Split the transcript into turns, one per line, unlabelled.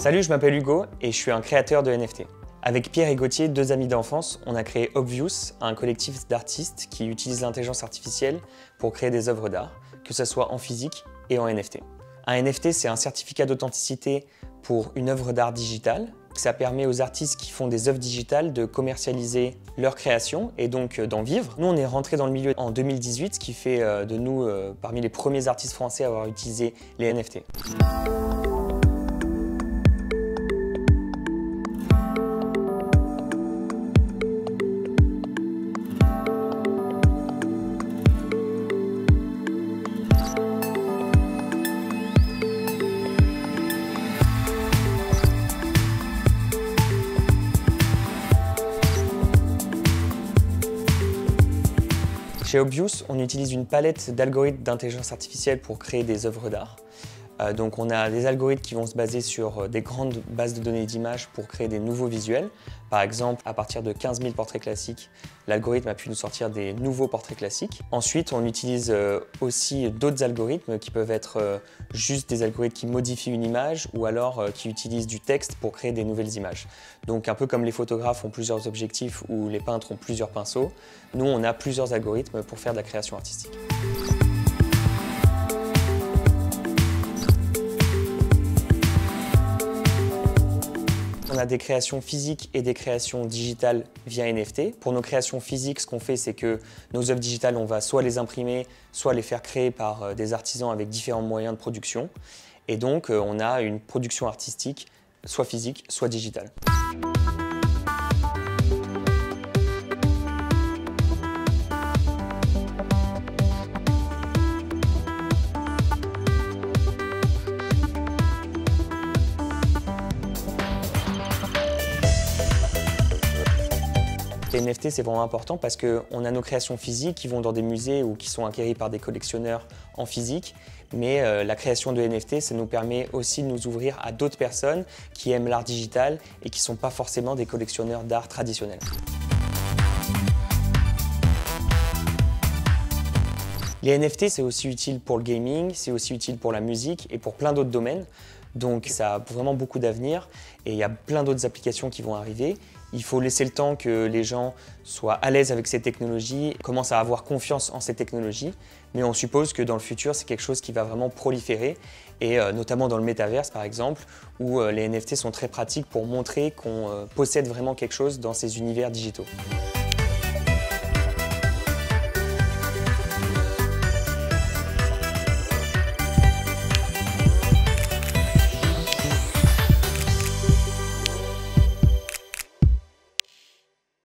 Salut, je m'appelle Hugo et je suis un créateur de NFT. Avec Pierre et Gauthier, deux amis d'enfance, on a créé Obvious, un collectif d'artistes qui utilise l'intelligence artificielle pour créer des œuvres d'art, que ce soit en physique et en NFT. Un NFT, c'est un certificat d'authenticité pour une œuvre d'art digitale. Ça permet aux artistes qui font des œuvres digitales de commercialiser leur création et donc d'en vivre. Nous, on est rentré dans le milieu en 2018, ce qui fait de nous parmi les premiers artistes français à avoir utilisé les NFT. Chez Obvious, on utilise une palette d'algorithmes d'intelligence artificielle pour créer des œuvres d'art. Donc on a des algorithmes qui vont se baser sur des grandes bases de données d'images pour créer des nouveaux visuels. Par exemple, à partir de 15 000 portraits classiques, l'algorithme a pu nous sortir des nouveaux portraits classiques. Ensuite, on utilise aussi d'autres algorithmes qui peuvent être juste des algorithmes qui modifient une image ou alors qui utilisent du texte pour créer des nouvelles images. Donc un peu comme les photographes ont plusieurs objectifs ou les peintres ont plusieurs pinceaux, nous on a plusieurs algorithmes pour faire de la création artistique. On a des créations physiques et des créations digitales via NFT. Pour nos créations physiques, ce qu'on fait, c'est que nos œuvres digitales, on va soit les imprimer, soit les faire créer par des artisans avec différents moyens de production. Et donc, on a une production artistique, soit physique, soit digitale. Les NFT, c'est vraiment important parce qu'on a nos créations physiques qui vont dans des musées ou qui sont acquéries par des collectionneurs en physique. Mais la création de NFT, ça nous permet aussi de nous ouvrir à d'autres personnes qui aiment l'art digital et qui ne sont pas forcément des collectionneurs d'art traditionnels. Les NFT, c'est aussi utile pour le gaming, c'est aussi utile pour la musique et pour plein d'autres domaines. Donc ça a vraiment beaucoup d'avenir et il y a plein d'autres applications qui vont arriver. Il faut laisser le temps que les gens soient à l'aise avec ces technologies, commencent à avoir confiance en ces technologies, mais on suppose que dans le futur, c'est quelque chose qui va vraiment proliférer, et notamment dans le métaverse par exemple, où les NFT sont très pratiques pour montrer qu'on possède vraiment quelque chose dans ces univers digitaux.